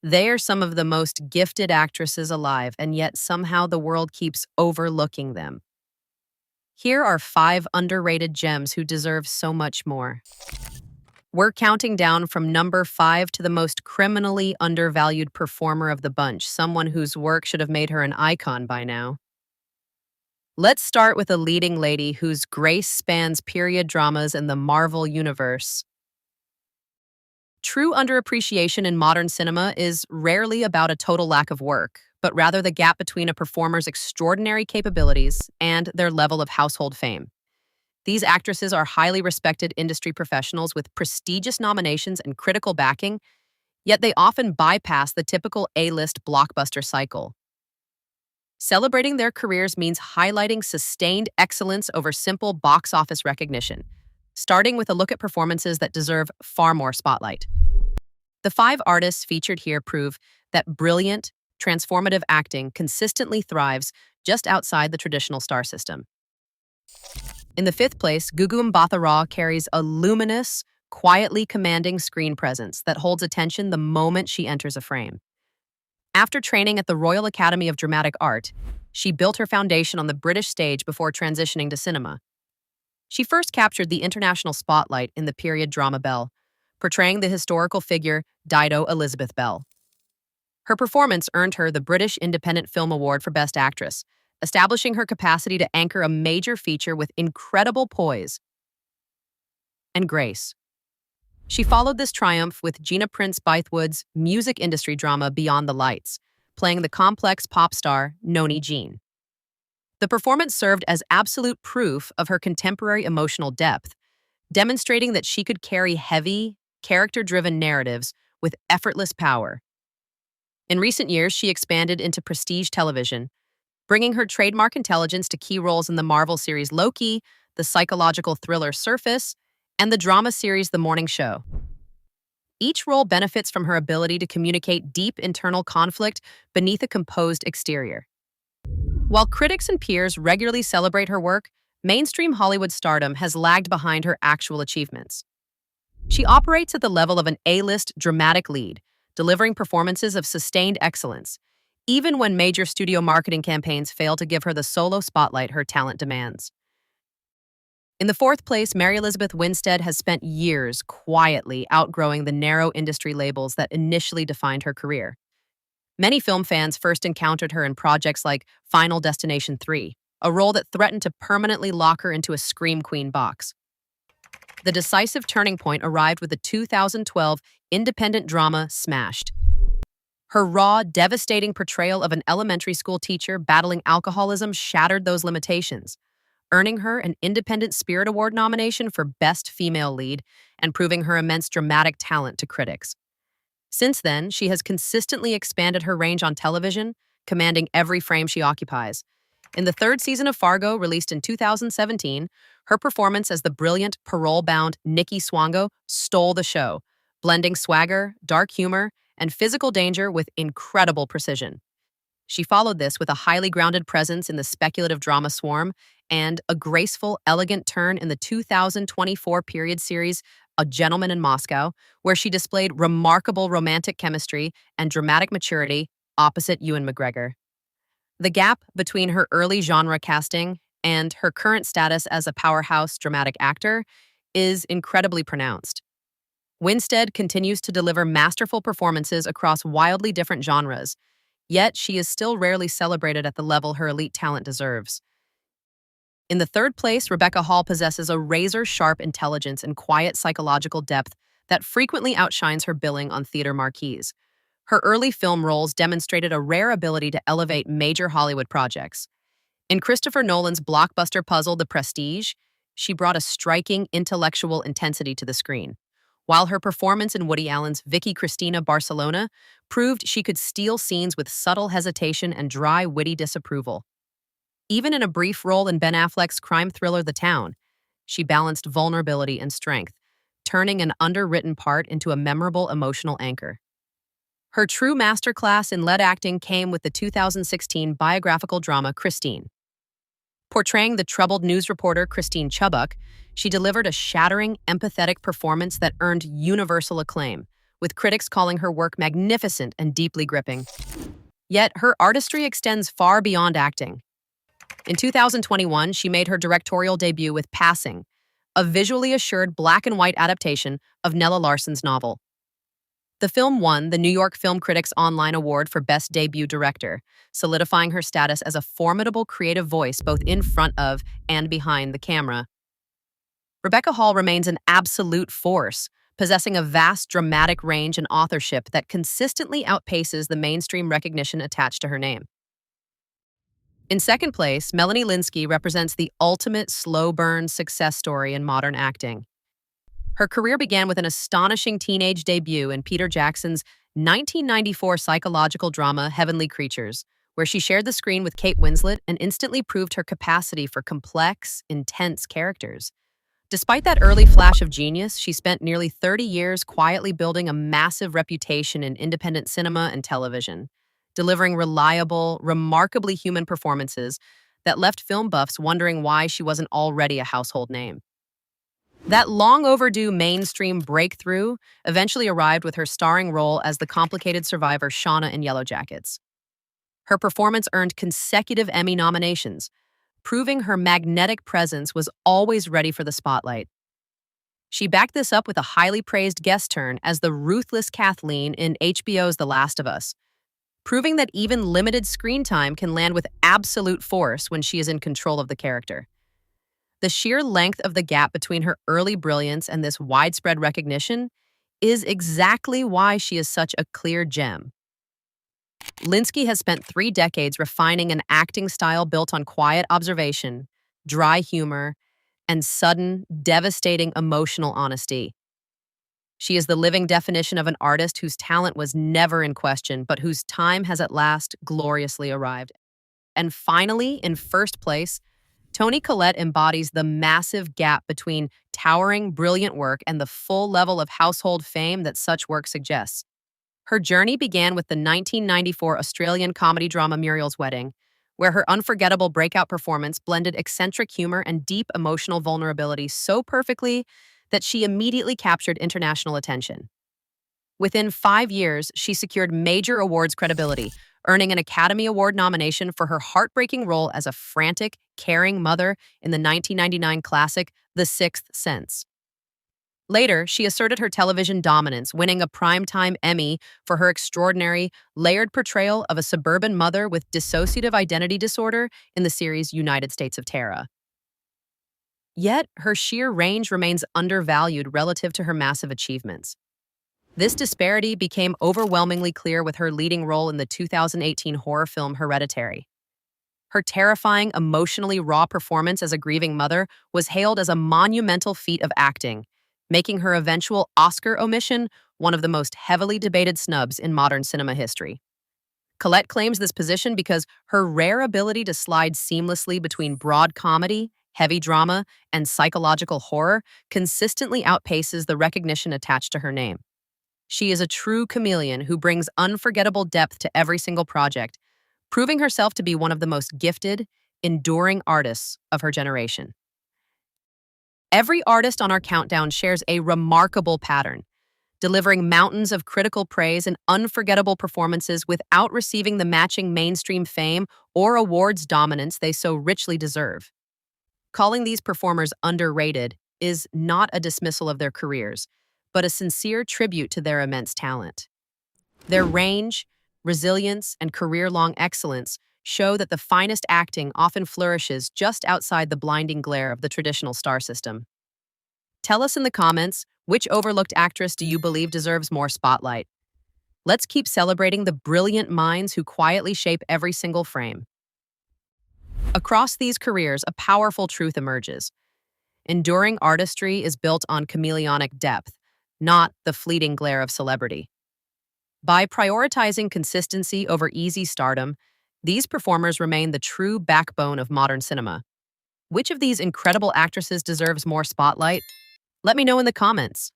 They are some of the most gifted actresses alive, and yet somehow the world keeps overlooking them. Here are 5 underrated gems who deserve so much more. We're counting down from number 5 to the most criminally undervalued performer of the bunch, someone whose work should have made her an icon by now. Let's start with a leading lady whose grace spans period dramas in the Marvel Universe. True underappreciation in modern cinema is rarely about a total lack of work, but rather the gap between a performer's extraordinary capabilities and their level of household fame. These actresses are highly respected industry professionals with prestigious nominations and critical backing, yet they often bypass the typical A-list blockbuster cycle. Celebrating their careers means highlighting sustained excellence over simple box office recognition, starting with a look at performances that deserve far more spotlight. The 5 artists featured here prove that brilliant, transformative acting consistently thrives just outside the traditional star system. In the 5th place, Gugu Mbatha Raw carries a luminous, quietly commanding screen presence that holds attention the moment she enters a frame. After training at the Royal Academy of Dramatic Art, she built her foundation on the British stage before transitioning to cinema. She first captured the international spotlight in the period drama Belle, portraying the historical figure Dido Elizabeth Bell. Her performance earned her the British Independent Film Award for Best Actress, establishing her capacity to anchor a major feature with incredible poise and grace. She followed this triumph with Gina Prince Bythewood's music industry drama Beyond the Lights, playing the complex pop star Noni Jean. The performance served as absolute proof of her contemporary emotional depth, demonstrating that she could carry heavy, character-driven narratives with effortless power. In recent years, she expanded into prestige television, bringing her trademark intelligence to key roles in the Marvel series Loki, the psychological thriller Surface, and the drama series The Morning Show. Each role benefits from her ability to communicate deep internal conflict beneath a composed exterior. While critics and peers regularly celebrate her work, mainstream Hollywood stardom has lagged behind her actual achievements. She operates at the level of an A-list dramatic lead, delivering performances of sustained excellence, even when major studio marketing campaigns fail to give her the solo spotlight her talent demands. In the 4th place, Mary Elizabeth Winstead has spent years quietly outgrowing the narrow industry labels that initially defined her career. Many film fans first encountered her in projects like Final Destination 3, a role that threatened to permanently lock her into a Scream Queen box. The decisive turning point arrived with the 2012 independent drama Smashed. Her raw, devastating portrayal of an elementary school teacher battling alcoholism shattered those limitations, earning her an Independent Spirit Award nomination for Best Female Lead and proving her immense dramatic talent to critics. Since then, she has consistently expanded her range on television, commanding every frame she occupies. In the 3rd season of Fargo, released in 2017, her performance as the brilliant, parole-bound Nikki Swango stole the show, blending swagger, dark humor, and physical danger with incredible precision. She followed this with a highly grounded presence in the speculative drama Swarm and a graceful, elegant turn in the 2024 period series A Gentleman in Moscow, where she displayed remarkable romantic chemistry and dramatic maturity opposite Ewan McGregor. The gap between her early genre casting and her current status as a powerhouse dramatic actor is incredibly pronounced. Winstead continues to deliver masterful performances across wildly different genres, yet she is still rarely celebrated at the level her elite talent deserves. In the 3rd place, Rebecca Hall possesses a razor-sharp intelligence and quiet psychological depth that frequently outshines her billing on theater marquees. Her early film roles demonstrated a rare ability to elevate major Hollywood projects. In Christopher Nolan's blockbuster puzzle The Prestige, she brought a striking intellectual intensity to the screen, while her performance in Woody Allen's Vicky Cristina Barcelona proved she could steal scenes with subtle hesitation and dry, witty disapproval. Even in a brief role in Ben Affleck's crime thriller The Town, she balanced vulnerability and strength, turning an underwritten part into a memorable emotional anchor. Her true masterclass in lead acting came with the 2016 biographical drama Christine. Portraying the troubled news reporter Christine Chubbuck, she delivered a shattering, empathetic performance that earned universal acclaim, with critics calling her work magnificent and deeply gripping. Yet, her artistry extends far beyond acting. In 2021, she made her directorial debut with Passing, a visually assured black and white adaptation of Nella Larsen's novel. The film won the New York Film Critics Online Award for Best Debut Director, solidifying her status as a formidable creative voice both in front of and behind the camera. Rebecca Hall remains an absolute force, possessing a vast dramatic range and authorship that consistently outpaces the mainstream recognition attached to her name. In second place, Melanie Lynskey represents the ultimate slow burn success story in modern acting. Her career began with an astonishing teenage debut in Peter Jackson's 1994 psychological drama Heavenly Creatures, where she shared the screen with Kate Winslet and instantly proved her capacity for complex, intense characters. Despite that early flash of genius, she spent nearly 30 years quietly building a massive reputation in independent cinema and television, delivering reliable, remarkably human performances that left film buffs wondering why she wasn't already a household name. That long overdue mainstream breakthrough eventually arrived with her starring role as the complicated survivor Shauna in Yellow Jackets. Her performance earned consecutive Emmy nominations, proving her magnetic presence was always ready for the spotlight. She backed this up with a highly praised guest turn as the ruthless Kathleen in HBO's The Last of Us, proving that even limited screen time can land with absolute force when she is in control of the character. The sheer length of the gap between her early brilliance and this widespread recognition is exactly why she is such a clear gem. Lynskey has spent 3 decades refining an acting style built on quiet observation, dry humor, and sudden, devastating emotional honesty. She is the living definition of an artist whose talent was never in question, but whose time has at last gloriously arrived. And finally, in first place, Toni Collette embodies the massive gap between towering, brilliant work and the full level of household fame that such work suggests. Her journey began with the 1994 Australian comedy drama Muriel's Wedding, where her unforgettable breakout performance blended eccentric humor and deep emotional vulnerability so perfectly that she immediately captured international attention. Within 5 years, she secured major awards credibility, earning an Academy Award nomination for her heartbreaking role as a frantic, caring mother in the 1999 classic The Sixth Sense. Later, she asserted her television dominance, winning a Primetime Emmy for her extraordinary, layered portrayal of a suburban mother with dissociative identity disorder in the series United States of Tara. Yet, her sheer range remains undervalued relative to her massive achievements. This disparity became overwhelmingly clear with her leading role in the 2018 horror film Hereditary. Her terrifying, emotionally raw performance as a grieving mother was hailed as a monumental feat of acting, making her eventual Oscar omission one of the most heavily debated snubs in modern cinema history. Collette claims this position because her rare ability to slide seamlessly between broad comedy, heavy drama, and psychological horror consistently outpaces the recognition attached to her name. She is a true chameleon who brings unforgettable depth to every single project, proving herself to be one of the most gifted, enduring artists of her generation. Every artist on our countdown shares a remarkable pattern, delivering mountains of critical praise and unforgettable performances without receiving the matching mainstream fame or awards dominance they so richly deserve. Calling these performers underrated is not a dismissal of their careers, but a sincere tribute to their immense talent. Their range, resilience, and career-long excellence show that the finest acting often flourishes just outside the blinding glare of the traditional star system. Tell us in the comments, which overlooked actress do you believe deserves more spotlight? Let's keep celebrating the brilliant minds who quietly shape every single frame. Across these careers, a powerful truth emerges. Enduring artistry is built on chameleonic depth, not the fleeting glare of celebrity. By prioritizing consistency over easy stardom, these performers remain the true backbone of modern cinema. Which of these incredible actresses deserves more spotlight? Let me know in the comments.